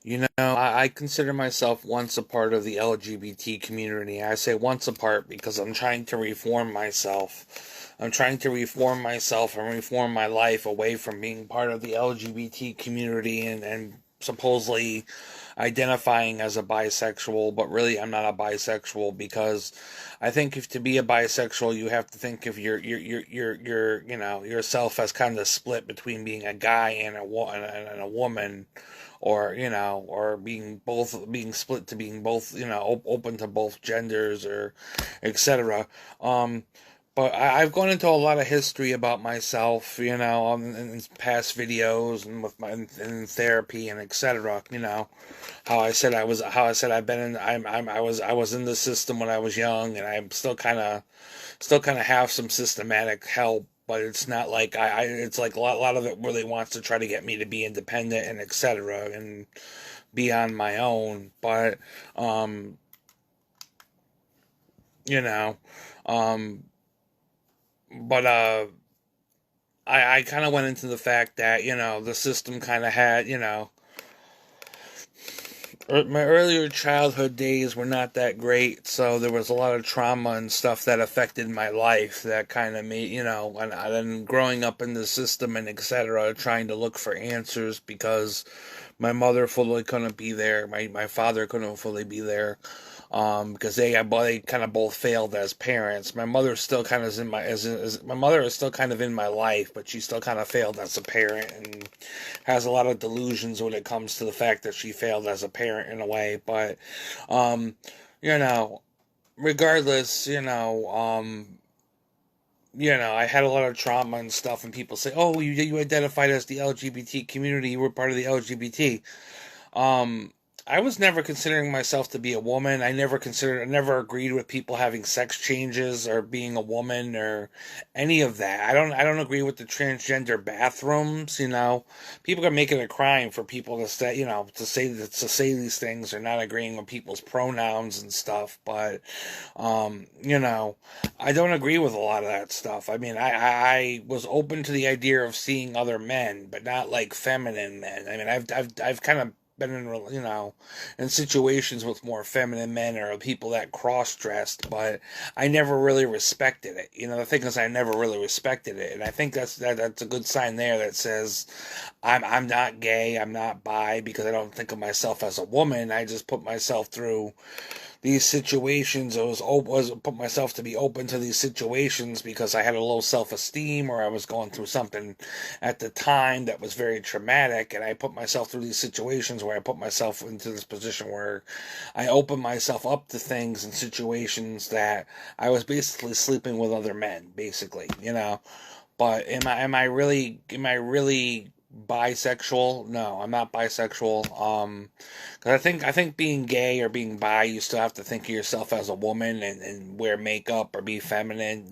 I consider myself once a part of the LGBT community. I say once a part because I'm trying to reform myself. I'm trying to reform myself and reform my life away from being part of the LGBT community and supposedly identifying as a bisexual, but really I'm not a bisexual because I think if to be a bisexual you have to think of yourself as kind of split between being a guy and a woman, or or being split to being both, open to both genders, or etc. um but I've gone into a lot of history about myself, in past videos and with my in therapy and etc. How I said I've been in I was in the system when I was young, and I'm still kind of have some systematic help, but it's not like it's like a lot of it really wants to try to get me to be independent and etc. and be on my own. But um you know um but I kind of went into the fact that the system kind of had, my earlier childhood days were not that great, so there was a lot of trauma and stuff that affected my life that kind of made, and then growing up in the system and etc., trying to look for answers because my mother fully couldn't be there, my father couldn't fully be there, because they kind of both failed as parents. My mother still kind of is in my is my mother is still kind of in my life, but she still kind of failed as a parent and has a lot of delusions when it comes to the fact that she failed as a parent in a way. But um, you know, regardless, I had a lot of trauma and stuff, and people say, "Oh, you identified as the LGBT community. You were part of the LGBT." Um, I was never considering myself to be a woman. I never agreed with people having sex changes or being a woman or any of that. I don't agree with the transgender bathrooms. People are making a crime for people to say, to say these things or not agreeing with people's pronouns and stuff. But, I don't agree with a lot of that stuff. I mean, I was open to the idea of seeing other men, but not like feminine men. I mean, I've kind of been in, in situations with more feminine men or people that cross dressed, but I never really respected it. The thing is, I never really respected it, and I think that's a good sign there that says I'm not gay, I'm not bi, because I don't think of myself as a woman. I just put myself through these situations. I was put myself to be open to these situations because I had a low self-esteem, or I was going through something at the time that was very traumatic, and I put myself through these situations where I put myself into this position where I opened myself up to things and situations that I was basically sleeping with other men, basically. But am I really bisexual? No, I'm not bisexual. 'Cause I think being gay or being bi, you still have to think of yourself as a woman and wear makeup or be feminine,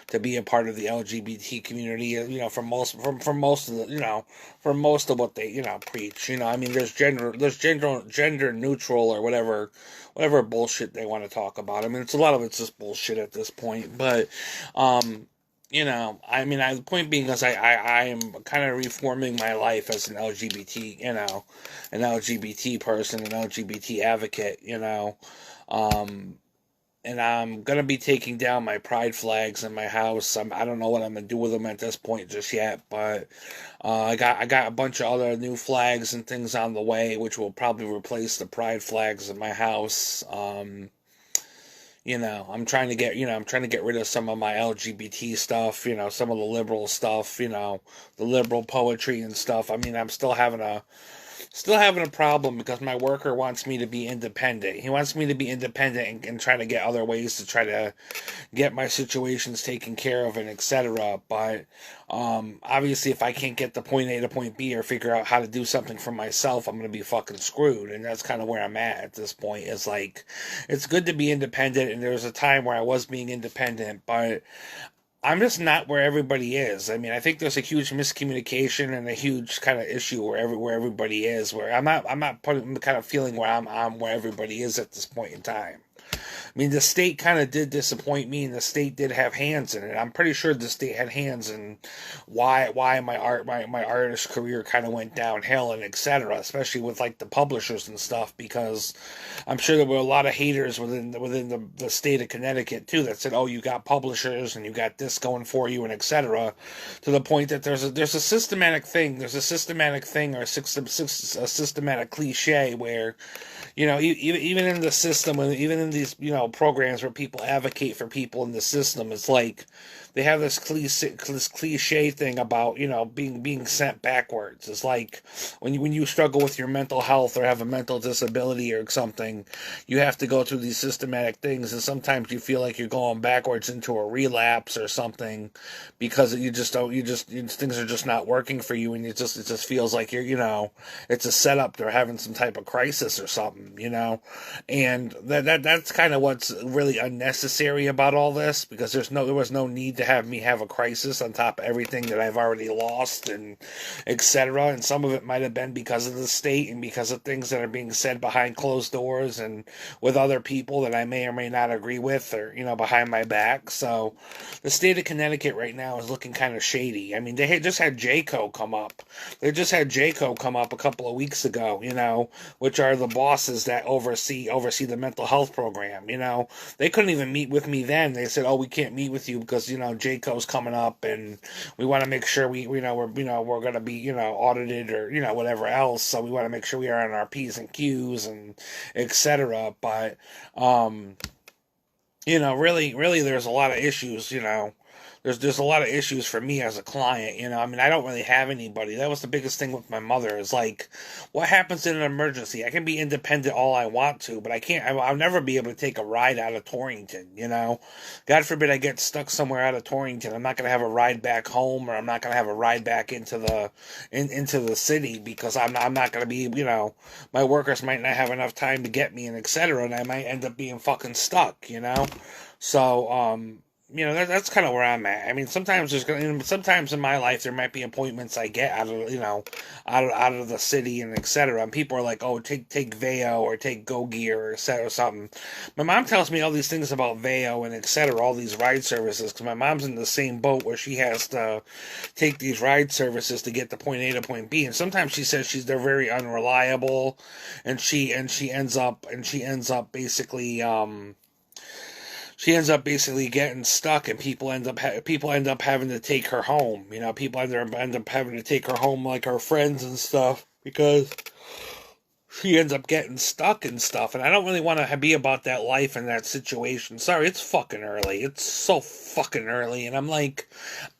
to be a part of the LGBT community. For most of the, for most of what they, preach. I mean, there's gender neutral or whatever bullshit they want to talk about. I mean, it's a lot of it's just bullshit at this point. But um, I mean, the point being is I am kind of reforming my life as an LGBT, an LGBT person, an LGBT advocate, um, and I'm gonna be taking down my pride flags in my house. I don't know what I'm gonna do with them at this point just yet, but I got a bunch of other new flags and things on the way, which will probably replace the pride flags in my house. I'm trying to get rid of some of my LGBT stuff, some of the liberal stuff, the liberal poetry and stuff. I mean, I'm still having a problem because my worker wants me to be independent. He wants me to be independent and try to get other ways to try to get my situations taken care of and etc. But obviously, if I can't get to point A to point B or figure out how to do something for myself, I'm gonna be fucking screwed. And that's kind of where I'm at this point. It's like it's good to be independent, and there was a time where I was being independent, but I'm just not where everybody is. I mean, I think there's a huge miscommunication and a huge kind of issue where everybody is. Where I'm not putting the kind of feeling where I'm where everybody is at this point in time. mean, the state kind of did disappoint me, and the state did have hands in it. I'm pretty sure the state had hands in why my artist career kind of went downhill and etc. Especially with like the publishers and stuff, because I'm sure there were a lot of haters within the state of Connecticut too that said, "Oh, you got publishers and you got this going for you and etc." To the point that there's a systematic thing, or a systematic cliche where, even in the system, even in these, programs where people advocate for people in the system, it's like they have this cliche thing about, being sent backwards. It's like when you struggle with your mental health or have a mental disability or something, you have to go through these systematic things, and sometimes you feel like you're going backwards into a relapse or something because you just don't, things are just not working for you, and it just feels like it's a setup. They're having some type of crisis or something, and that's kind of what's really unnecessary about all this, because there was no need to have me have a crisis on top of everything that I've already lost and etc. And some of it might have been because of the state and because of things that are being said behind closed doors and with other people that I may or may not agree with, or behind my back. So the state of Connecticut right now is looking kind of shady. I mean, just had JCO come up. They just had JCO come up a couple of weeks ago, which are the bosses that oversee the mental health program. They couldn't even meet with me then. They said, "Oh, we can't meet with you because JCO's coming up, and we want to make sure we're going to be audited or whatever else. So we want to make sure we are on our P's and Q's and etc." But really, there's a lot of issues. There's a lot of issues for me as a client. I mean, I don't really have anybody. That was the biggest thing with my mother, is like, what happens in an emergency? I can be independent all I want to, but I can't. I'll never be able to take a ride out of Torrington. God forbid I get stuck somewhere out of Torrington. I'm not gonna have a ride back home, or I'm not gonna have a ride back into the city, because I'm not gonna be. My workers might not have enough time to get me, and etc. And I might end up being fucking stuck. So that's kind of where I'm at. I mean, sometimes in my life there might be appointments I get out of out of the city and etc. And people are like, "Oh, take Veo or take Go Gear or etc. or something." My mom tells me all these things about Veo and etc. All these ride services, because my mom's in the same boat where she has to take these ride services to get to point A to point B. And sometimes she says they're very unreliable, and she ends up basically. She ends up basically getting stuck, and people end up having to take her home. People end up having to take her home, like her friends and stuff, because she ends up getting stuck and stuff. And I don't really want to be about that life and that situation. Sorry, it's fucking early. It's so fucking early, and I'm like,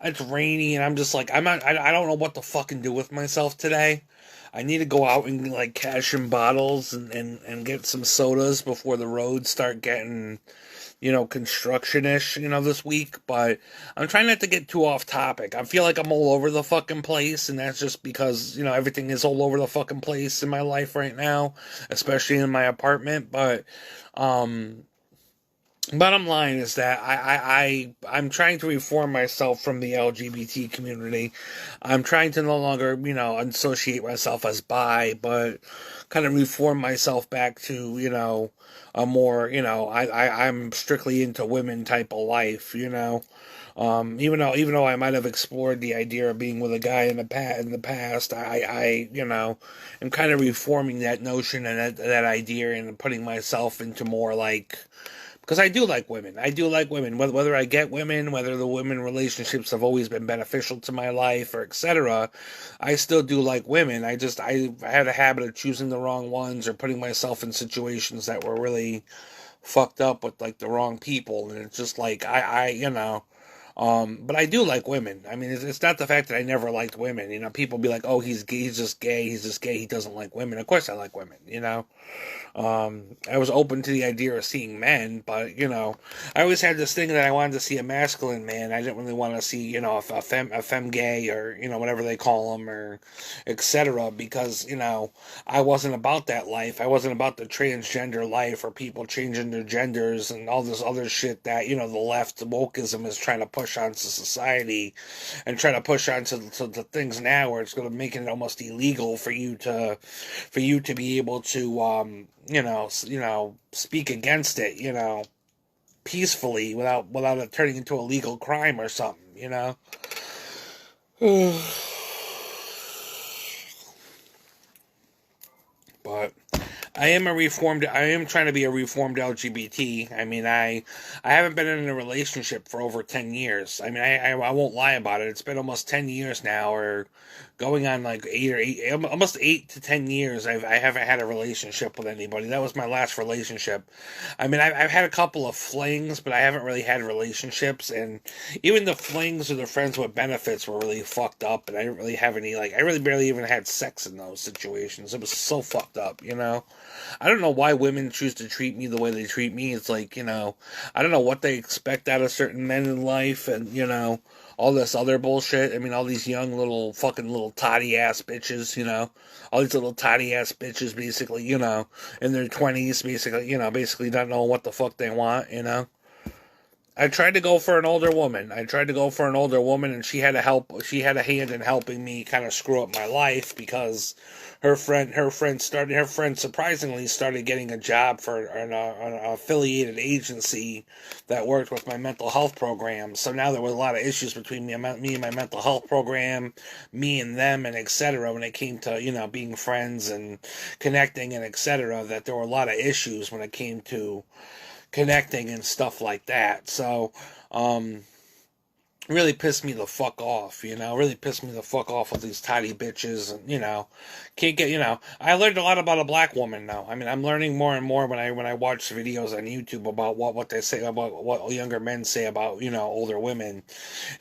it's rainy, and I'm just like, I don't know what to fucking do with myself today. I need to go out and like cash in bottles and get some sodas before the roads start getting construction-ish, this week, but I'm trying not to get too off topic. I feel like I'm all over the fucking place, and that's just because, everything is all over the fucking place in my life right now, especially in my apartment, but, bottom line is that I'm trying to reform myself from the LGBT community. I'm trying to no longer, associate myself as bi, but kind of reform myself back to, a more, I'm strictly into women type of life, even though I might have explored the idea of being with a guy in the past, I am kind of reforming that notion and that idea, and putting myself into more like, because I do like women. I do like women. Whether I get women, whether the women relationships have always been beneficial to my life, or etc., I still do like women. I had a habit of choosing the wrong ones, or putting myself in situations that were really fucked up with like the wrong people, and it's just like but I do like women. I mean, it's not the fact that I never liked women. People be like, "Oh, he's gay, he's just gay, he doesn't like women." Of course I like women, I was open to the idea of seeing men, but, I always had this thing that I wanted to see a masculine man. I didn't really want to see, a femme gay, or, whatever they call them, or etc., because, I wasn't about that life. I wasn't about the transgender life, or people changing their genders and all this other shit that, the left wokeism is trying to push onto society, and trying to push onto the things now where it's going to make it almost illegal for you to be able to, speak against it, peacefully without it turning into a legal crime or something, you know? But I am trying to be a reformed LGBT. I mean, I haven't been in a relationship for over 10 years. I mean, I won't lie about it. It's been almost 10 years now, or going on like almost 8 to 10 years. I haven't had a relationship with anybody. That was my last relationship. I mean, I've had a couple of flings, but I haven't really had relationships. And even the flings or the friends with benefits were really fucked up. And I didn't really have any, like, I really barely even had sex in those situations. It was so fucked up, you know? I don't know why women choose to treat me the way they treat me. It's like, you know, I don't know what they expect out of certain men in life, and, you know, all this other bullshit. I mean, all these young little fucking little toddy ass bitches, you know, all these little toddy ass bitches, basically, you know, in their 20s, basically, you know, basically not knowing what the fuck they want, you know. I tried to go for an older woman. I tried to go for an older woman, and she had a help. She had a hand in helping me kind of screw up my life because her friend surprisingly started getting a job for an affiliated agency that worked with my mental health program. So now there was a lot of issues between me and my mental health program, me and them, and etc. When it came to, you know, being friends and connecting and etc. That there were a lot of issues when it came to connecting and stuff like that. So, really pissed me the fuck off, you know, really pissed me the fuck off with these tidy bitches, and, you know, can't get, you know, I learned a lot about a black woman now. I mean, I'm learning more and more when I watch videos on YouTube about what they say about what younger men say about, you know, older women.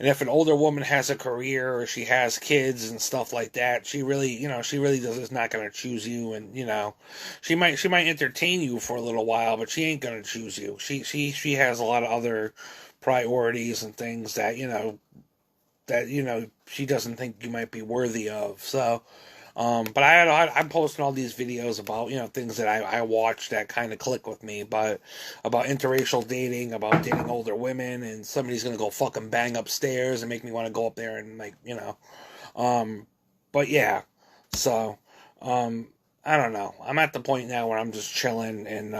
And if an older woman has a career or she has kids and stuff like that, she really, you know, she really is not going to choose you. And, you know, she might entertain you for a little while, but she ain't going to choose you. She has a lot of other priorities and things that, you know, she doesn't think you might be worthy of. So, but I'm posting all these videos about, you know, things that I watch that kind of click with me, but about interracial dating, about dating older women, and somebody's gonna go fucking bang upstairs and make me want to go up there and, like, you know, um, but yeah, so, um, I don't know. I'm at the point now where I'm just chilling and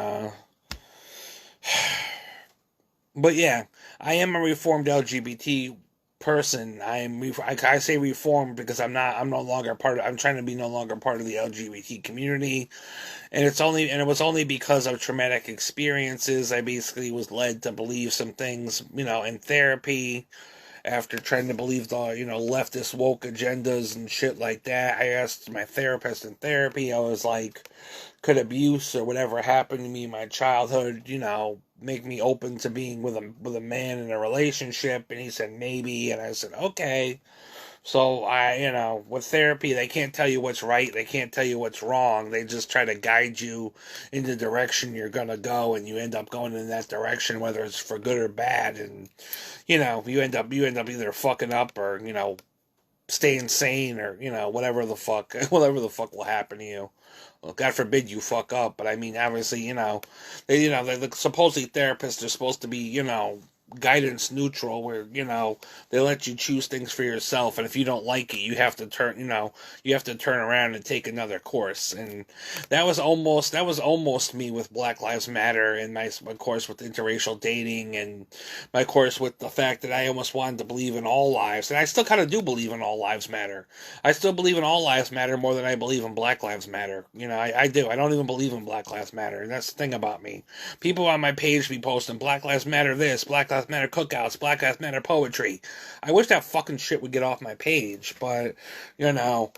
but yeah, I am a reformed LGBT person. I say reformed because I'm no longer part of, I'm trying to be no longer part of the LGBT community, and it was only because of traumatic experiences. I basically was led to believe some things, you know, in therapy, after trying to believe the, you know, leftist woke agendas and shit like that. I asked my therapist in therapy, I was like, could abuse or whatever happened to me in my childhood, you know, make me open to being with a man in a relationship? And he said maybe, and I said okay. So I, you know, with therapy, they can't tell you what's right, they can't tell you what's wrong. They just try to guide you in the direction you're gonna go, and you end up going in that direction, whether it's for good or bad. And, you know, you end up either fucking up or, you know, staying sane, or, you know, whatever the fuck whatever the fuck will happen to you. Well, God forbid you fuck up, but I mean, obviously, you know, the supposedly therapists are supposed to be, you know, guidance neutral, where, you know, they let you choose things for yourself, and if you don't like it, you have to turn around and take another course. And that was almost me with Black Lives Matter, and my course with interracial dating, and my course with the fact that I almost wanted to believe in all lives, and I still kind of do believe in all lives matter. I still believe in all lives matter more than I believe in Black Lives Matter. You know, I do. I don't even believe in Black Lives Matter, and that's the thing about me. People on my page be posting Black Lives Matter this, Black Lives Matter cookouts, Black Lives Matter poetry. I wish that fucking shit would get off my page, but, you know,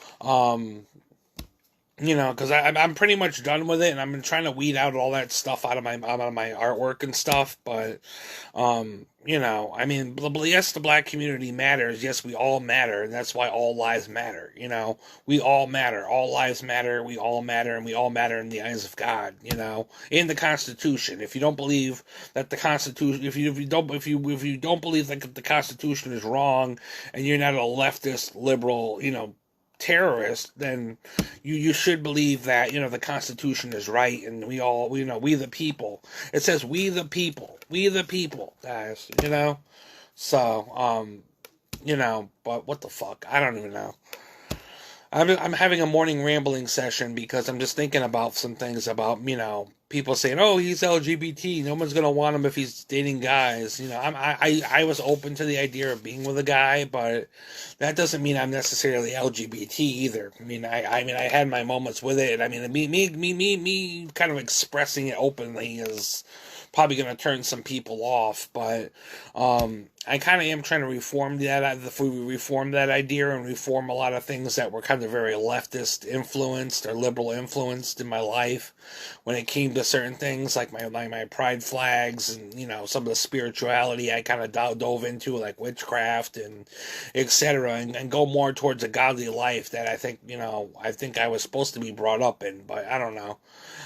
because I'm pretty much done with it, and I've been trying to weed out all that stuff out of my artwork and stuff. But, you know, I mean, yes, the black community matters. Yes, we all matter, and that's why all lives matter. You know, we all matter. All lives matter. We all matter, and we all matter in the eyes of God. You know, in the Constitution. If you don't believe that the Constitution, if you don't believe that the Constitution is wrong, and you're not a leftist liberal, you know, terrorist, then you should believe that, you know, the Constitution is right, and we the people. It says we the people, guys. You know, so you know, but what the fuck? I don't even know. I'm having a morning rambling session because I'm just thinking about some things about, people saying, "Oh, he's LGBT. No one's gonna want him if he's dating guys." I was open to the idea of being with a guy, but that doesn't mean I'm necessarily LGBT either. I had my moments with it, and I mean, me, kind of expressing it openly is probably going to turn some people off, but I kind of am trying to reform that idea and reform a lot of things that were kind of very leftist influenced or liberal influenced in my life when it came to certain things like my pride flags and some of the spirituality I kind of dove into, like witchcraft and etc., and go more towards a godly life that I think I was supposed to be brought up in, but I don't know.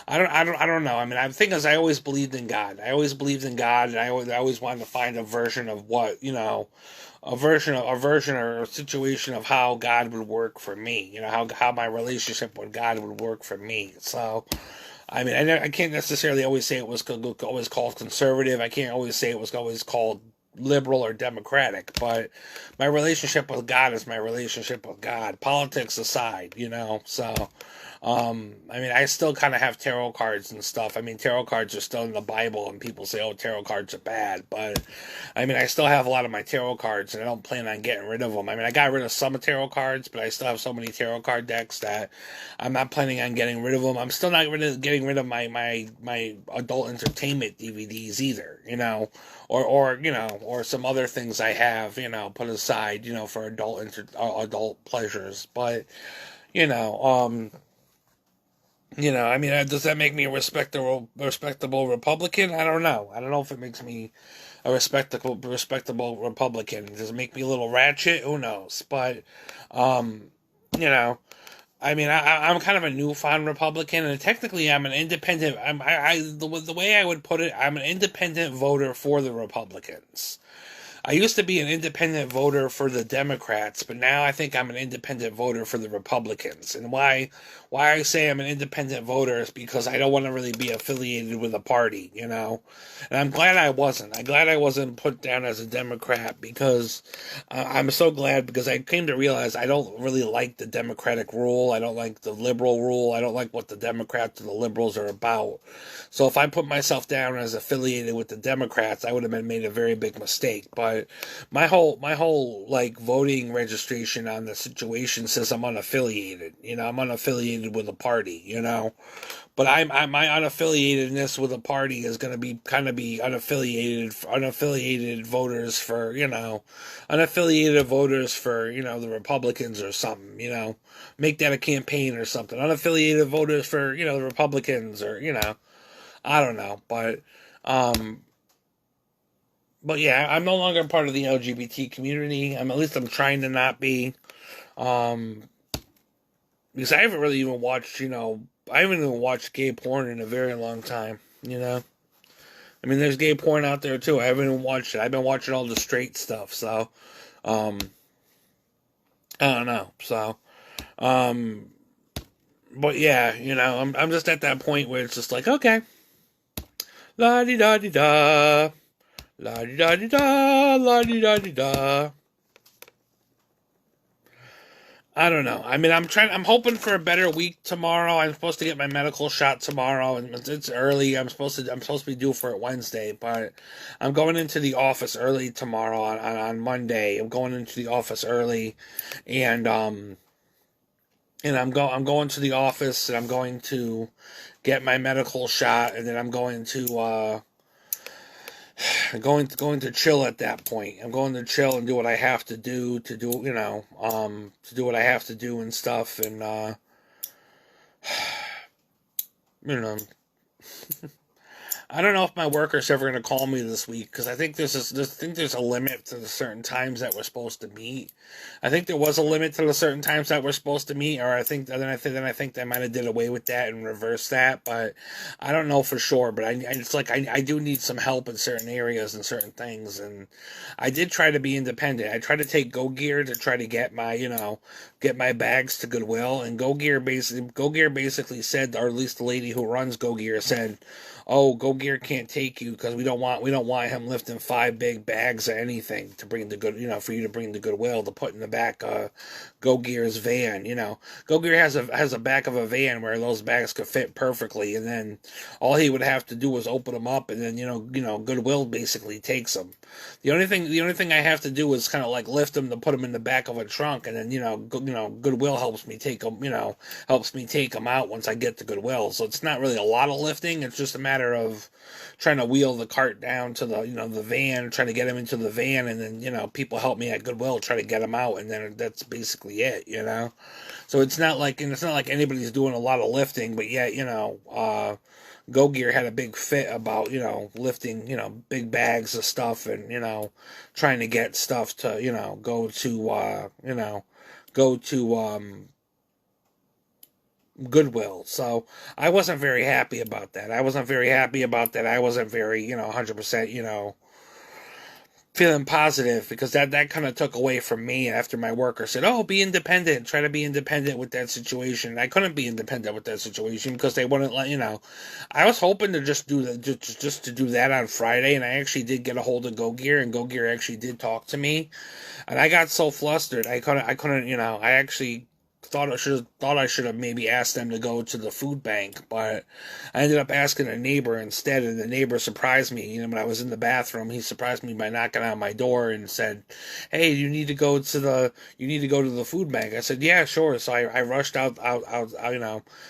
I don't know. I mean, the thing is, I always believed in God. I always believed in God, and I always wanted to find a version of what, a version or a situation of how God would work for me. How my relationship with God would work for me. So, I mean, I can't necessarily always say it was always called conservative. I can't always say it was always called liberal or democratic, but my relationship with God is my relationship with God. Politics aside, so I mean, I still kind of have tarot cards and stuff. I mean, tarot cards are still in the Bible, and people say, "Oh, tarot cards are bad," but I mean, I still have a lot of my tarot cards, and I don't plan on getting rid of them. I mean, I got rid of some tarot cards, but I still have so many tarot card decks that I'm not planning on getting rid of them. I'm still not getting rid of my adult entertainment DVDs either, or some other things I have, put aside, for adult pleasures, but you know, um I mean, does that make me a respectable Republican? I don't know. I don't know if it makes me a respectable Republican. Does it make me a little ratchet? Who knows? But, um, you know, I mean, I'm kind of a newfound Republican, and technically, I'm an independent. The way I would put it, I'm an independent voter for the Republicans. I used to be an independent voter for the Democrats, but now I think I'm an independent voter for the Republicans. And why I say I'm an independent voter is because I don't want to really be affiliated with a party, And I'm glad I wasn't. I'm glad I wasn't put down as a Democrat because I'm so glad because I came to realize I don't really like the Democratic rule. I don't like the liberal rule. I don't like what the Democrats and the liberals are about. So if I put myself down as affiliated with the Democrats, I would have made a very big mistake. But my whole like voting registration on the situation says I'm unaffiliated. I'm unaffiliated with a party. But my unaffiliatedness with a party is going to be unaffiliated voters for unaffiliated voters for the Republicans or something. Make that a campaign or something. Unaffiliated voters for the Republicans or I don't know, um, but yeah, I'm no longer part of the LGBT community. I'm trying to not be, um, because I haven't really even watched, I haven't even watched gay porn in a very long time. I mean, there's gay porn out there too. I haven't even watched it. I've been watching all the straight stuff, so, um, I don't know. So, um, but yeah, I'm just at that point where it's just like, okay, la di da di da. La di da di da, la di da di da. I don't know. I mean, I'm hoping for a better week tomorrow. I'm supposed to get my medical shot tomorrow, and it's early. I'm supposed to be due for it Wednesday, but I'm going into the office early tomorrow on Monday. I'm going into the office early, and I'm going to the office, and I'm going to get my medical shot, and then I'm going to chill at that point. I'm going to chill and do what I have to do to do what I have to do and stuff, and you know, I don't know if my worker's ever going to call me this week because I think there's a limit to the certain times that we're supposed to meet. I think there was a limit to the certain times that we're supposed to meet, or I think they might have did away with that and reversed that, but I don't know for sure. But it's like I do need some help in certain areas and certain things, and I did try to be independent. I tried to take Go Gear to try to get my bags to Goodwill, and Go Gear basically said, or at least the lady who runs Go Gear said, "Oh, Go Gear can't take you because we don't want him lifting 5 big bags of anything to bring the good, for you to bring the goodwill to put in the back Go Gear's van. Go Gear has a back of a van where those bags could fit perfectly, and then all he would have to do was open them up, and then Goodwill basically takes them. The only thing I have to do is kind of like lift them to put them in the back of a trunk, and then Goodwill helps me take them. Helps me take them out once I get to Goodwill. So it's not really a lot of lifting. It's just a matter of trying to wheel the cart down to the van, trying to get him into the van, and then people help me at Goodwill try to get him out, and then that's basically it. So it's not like anybody's doing a lot of lifting, but yeah, Go Gear had a big fit about lifting big bags of stuff, and trying to get stuff to go to Goodwill. So I wasn't very happy about that. I wasn't very 100% feeling positive, because that kind of took away from me after my worker said, "Oh, be independent. Try to be independent with that situation." I couldn't be independent with that situation because they wouldn't let I was hoping to just do that, just to do that on Friday, and I actually did get a hold of Go Gear, and Go Gear actually did talk to me, and I got so flustered I couldn't I actually thought I should have maybe asked them to go to the food bank, but I ended up asking a neighbor instead, and the neighbor surprised me. When I was in the bathroom, he surprised me by knocking on my door and said, "Hey, you need to go to the food bank." I said, "Yeah, sure." So I rushed out,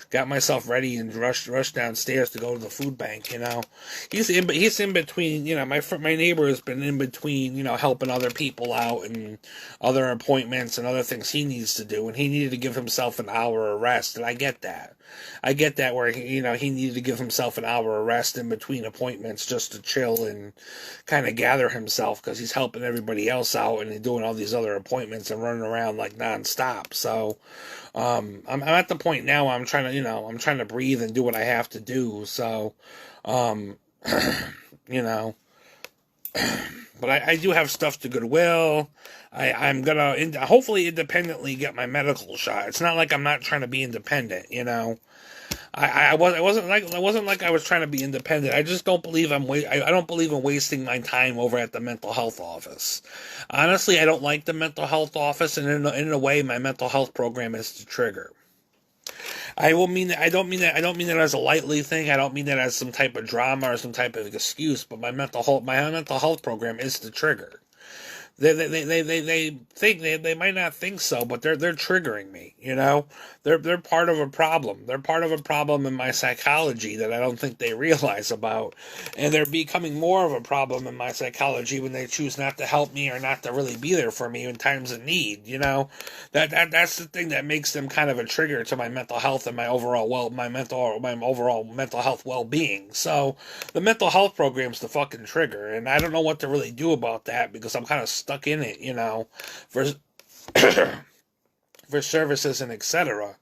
got myself ready and rushed downstairs to go to the food bank. He's in between. My neighbor has been in between. Helping other people out and other appointments and other things he needs to do, and he needed to give himself an hour of rest, and I get that where he needed to give himself an hour of rest in between appointments just to chill and kind of gather himself, because he's helping everybody else out and doing all these other appointments and running around like nonstop. So I'm at the point now where I'm trying to breathe and do what I have to do. So you know but I do have stuff to Goodwill. I'm gonna hopefully independently get my medical shot. It's not like I'm not trying to be independent. It wasn't like I was trying to be independent. I just don't believe I don't believe in wasting my time over at the mental health office. Honestly, I don't like the mental health office, and in a way, my mental health program is the trigger. I don't mean that as a lightly thing. I don't mean that as some type of drama or some type of excuse. But my mental health program is the trigger. They think they might not think so, but they're triggering me. They're part of a problem. They're part of a problem in my psychology that I don't think they realize about, and they're becoming more of a problem in my psychology when they choose not to help me or not to really be there for me in times of need. That's the thing that makes them kind of a trigger to my mental health and my overall mental health well-being. So the mental health program's the fucking trigger, and I don't know what to really do about that because I'm kind of stuck in it, for for services and etc.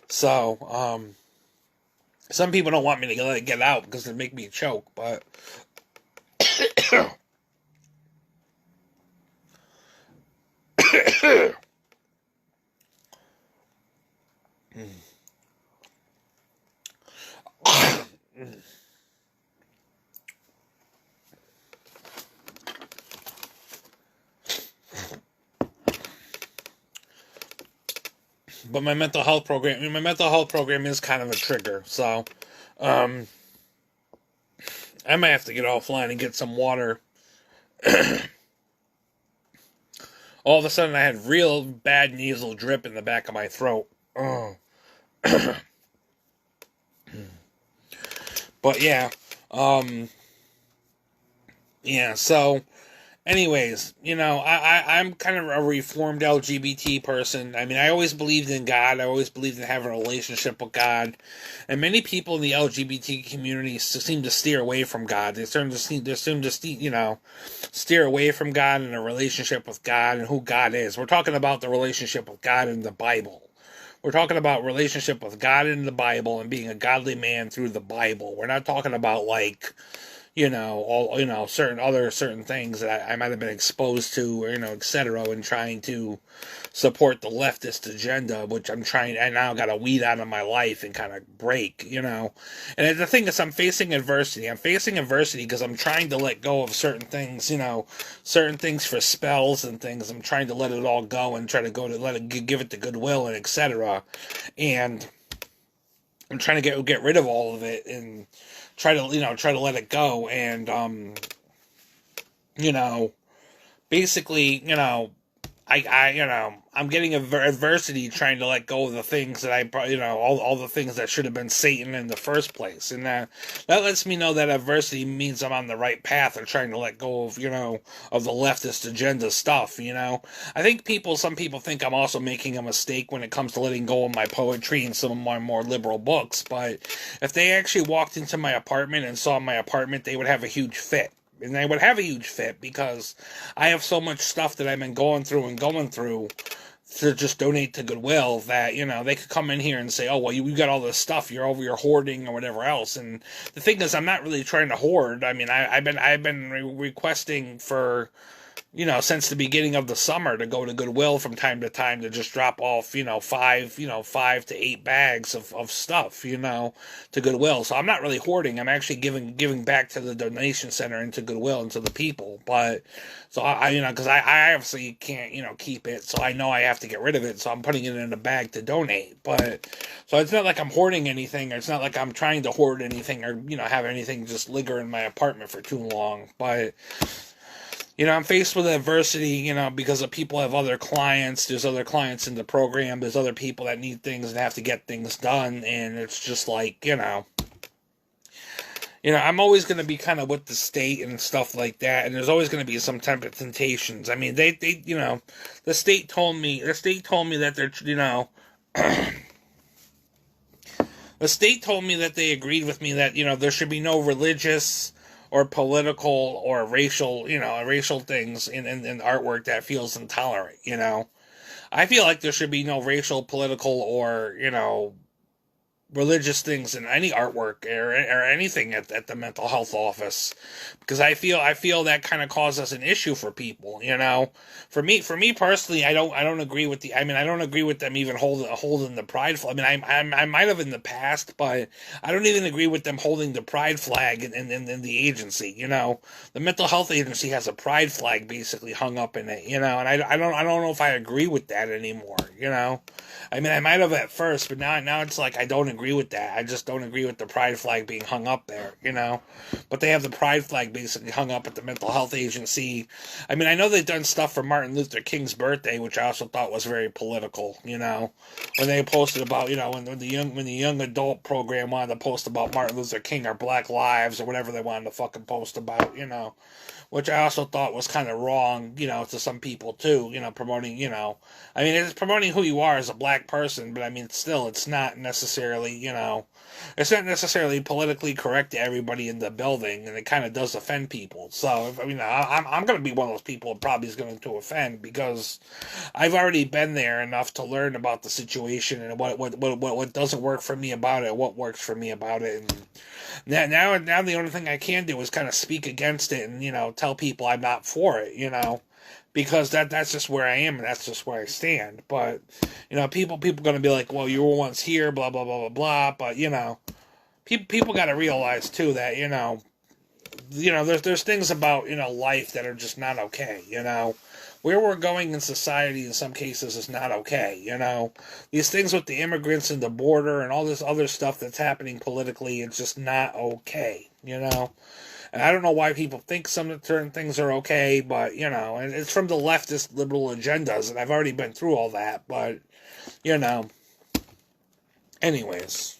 So some people don't want me to let it get out because it make me choke, but but my mental health program is kind of a trigger. So I might have to get offline and get some water. All of a sudden I had real bad nasal drip in the back of my throat. Oh. But yeah. So anyways, I'm kind of a reformed LGBT person. I mean, I always believed in God. I always believed in having a relationship with God. And many people in the LGBT community seem to steer away from God. They seem to steer away from God and a relationship with God and who God is. We're talking about the relationship with God in the Bible. We're talking about relationship with God in the Bible and being a godly man through the Bible. We're not talking about all, certain things that I might have been exposed to, or, etc., and trying to support the leftist agenda, which I now got to weed out of my life and kind of break. And the thing is, I'm facing adversity. I'm facing adversity because I'm trying to let go of certain things, certain things for spells and things. I'm trying to let it all go and try to let it, give it the goodwill and etc. And I'm trying to get rid of all of it and try to let it go. And you know, basically, I'm getting adversity trying to let go of the things that all the things that should have been Satan in the first place. And that lets me know that adversity means I'm on the right path of trying to let go of the leftist agenda stuff. I think some people think I'm also making a mistake when it comes to letting go of my poetry and some of my more liberal books. But if they actually walked into my apartment and saw my apartment, they would have a huge fit. And I would have a huge fit because I have so much stuff that I've been going through to just donate to Goodwill that, they could come in here and say, oh, well, you got all this stuff, you're over your hoarding or whatever else. And the thing is, I'm not really trying to hoard. I mean, I've been requesting for, since the beginning of the summer to go to Goodwill from time to time to just drop off, 5 to 8 bags of stuff, to Goodwill. So I'm not really hoarding. I'm actually giving back to the donation center and to Goodwill and to the people. But so because I obviously can't, keep it. So I know I have to get rid of it. So I'm putting it in a bag to donate. But so it's not like I'm hoarding anything, or it's not like I'm trying to hoard anything, or, have anything just linger in my apartment for too long. But I'm faced with adversity, because of people have other clients. There's other clients in the program. There's other people that need things and have to get things done. And it's just like, I'm always going to be kind of with the state and stuff like that. And there's always going to be some type of temptations. I mean, the state told me that they're, the state told me that they agreed with me that, there should be no religious or political or racial things in artwork that feels intolerant. I feel like there should be no racial, political, or religious things in any artwork or anything at the mental health office, because I feel that kind of causes an issue for people. For me personally, I don't agree with I don't agree with them even holding the pride flag. I mean, I might have in the past, but I don't even agree with them holding the pride flag in the agency. The mental health agency has a pride flag basically hung up in it. And I don't know if I agree with that anymore. I mean, I might have at first, but now it's like I don't agree with that. I just don't agree with the pride flag being hung up there, But they have the pride flag basically hung up at the mental health agency. I mean, I know they've done stuff for Martin Luther King's birthday, which I also thought was very political, when they posted about, when the young adult program wanted to post about Martin Luther King or Black Lives or whatever they wanted to fucking post about, which I also thought was kind of wrong, to some people too, promoting, I mean, it's promoting who you are as a black person, but I mean, still, it's not necessarily, it's not necessarily politically correct to everybody in the building, and it kind of does offend people. So, I'm going to be one of those people that probably is going to offend, because I've already been there enough to learn about the situation and what doesn't work for me about it, what works for me about it, and now the only thing I can do is kind of speak against it and, tell people I'm not for it, because that's just where I am and that's just where I stand. But, people going to be like, well, you were once here, blah, blah, blah, blah, blah. But, people got to realize, too, that, there's things about, life that are just not okay, Where we're going in society in some cases is not okay, These things with the immigrants and the border and all this other stuff that's happening politically, it's just not okay, And I don't know why people think some certain things are okay, but, and it's from the leftist liberal agendas, and I've already been through all that, but, anyways.